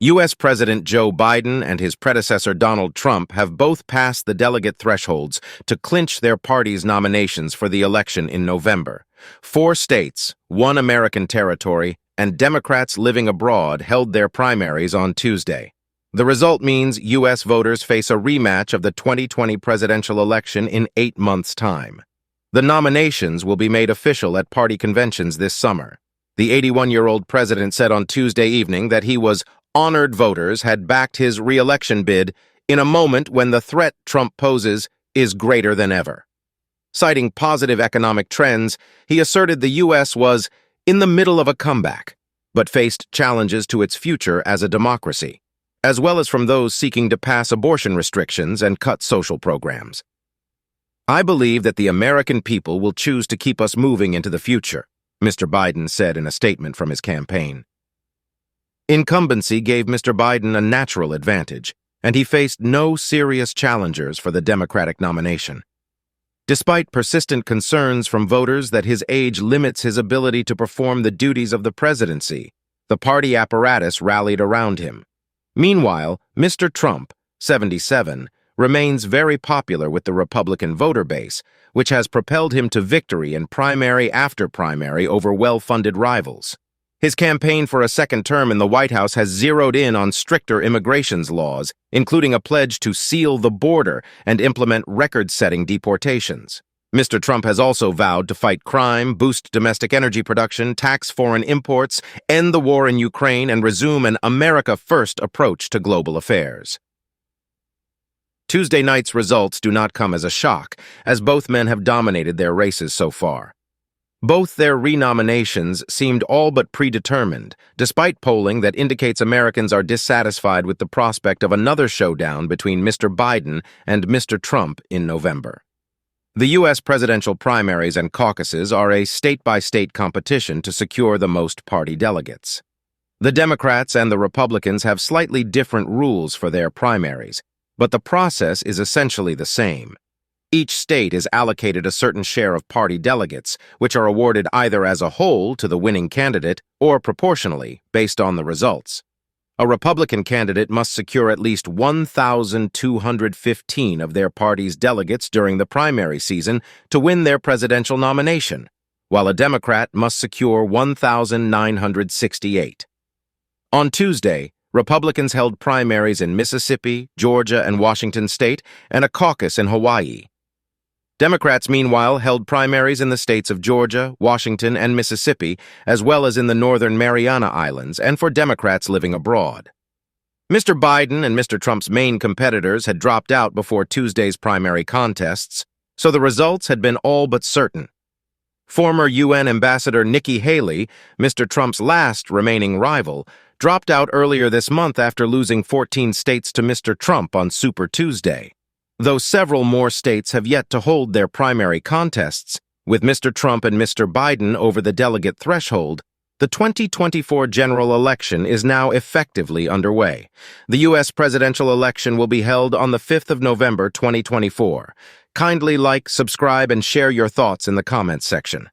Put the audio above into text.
U.S. President Joe Biden and his predecessor Donald Trump have both passed the delegate thresholds to clinch their party's nominations for the election in November. 4 states, 1 American territory, and Democrats living abroad held their primaries on Tuesday. The result means U.S. voters face a rematch of the 2020 presidential election in 8 months' time. The nominations will be made official at party conventions this summer. The 81-year-old president said on Tuesday evening that he was honored voters had backed his re-election bid in a moment when the threat Trump poses is greater than ever. Citing positive economic trends, he asserted the U.S. was in the middle of a comeback, but faced challenges to its future as a democracy, as well as from those seeking to pass abortion restrictions and cut social programs. "I believe that the American people will choose to keep us moving into the future," Mr. Biden said in a statement from his campaign. Incumbency gave Mr. Biden a natural advantage, and he faced no serious challengers for the Democratic nomination. Despite persistent concerns from voters that his age limits his ability to perform the duties of the presidency, the party apparatus rallied around him. Meanwhile, Mr. Trump, 77, remains very popular with the Republican voter base, which has propelled him to victory in primary after primary over well-funded rivals. His campaign for a second term in the White House has zeroed in on stricter immigration laws, including a pledge to seal the border and implement record-setting deportations. Mr. Trump has also vowed to fight crime, boost domestic energy production, tax foreign imports, end the war in Ukraine, and resume an America-first approach to global affairs. Tuesday night's results do not come as a shock, as both men have dominated their races so far. Both their renominations seemed all but predetermined, despite polling that indicates Americans are dissatisfied with the prospect of another showdown between Mr. Biden and Mr. Trump in November. The U.S. presidential primaries and caucuses are a state-by-state competition to secure the most party delegates. The Democrats and the Republicans have slightly different rules for their primaries, but the process is essentially the same. Each state is allocated a certain share of party delegates, which are awarded either as a whole to the winning candidate or proportionally, based on the results. A Republican candidate must secure at least 1,215 of their party's delegates during the primary season to win their presidential nomination, while a Democrat must secure 1,968. On Tuesday, Republicans held primaries in Mississippi, Georgia, and Washington state, and a caucus in Hawaii. Democrats, meanwhile, held primaries in the states of Georgia, Washington, and Mississippi, as well as in the Northern Mariana Islands, and for Democrats living abroad. Mr. Biden and Mr. Trump's main competitors had dropped out before Tuesday's primary contests, so the results had been all but certain. Former UN Ambassador Nikki Haley, Mr. Trump's last remaining rival, dropped out earlier this month after losing 14 states to Mr. Trump on Super Tuesday. Though several more states have yet to hold their primary contests, with Mr. Trump and Mr. Biden over the delegate threshold, the 2024 general election is now effectively underway. The U.S. presidential election will be held on the 5th of November, 2024. Kindly like, subscribe, and share your thoughts in the comments section.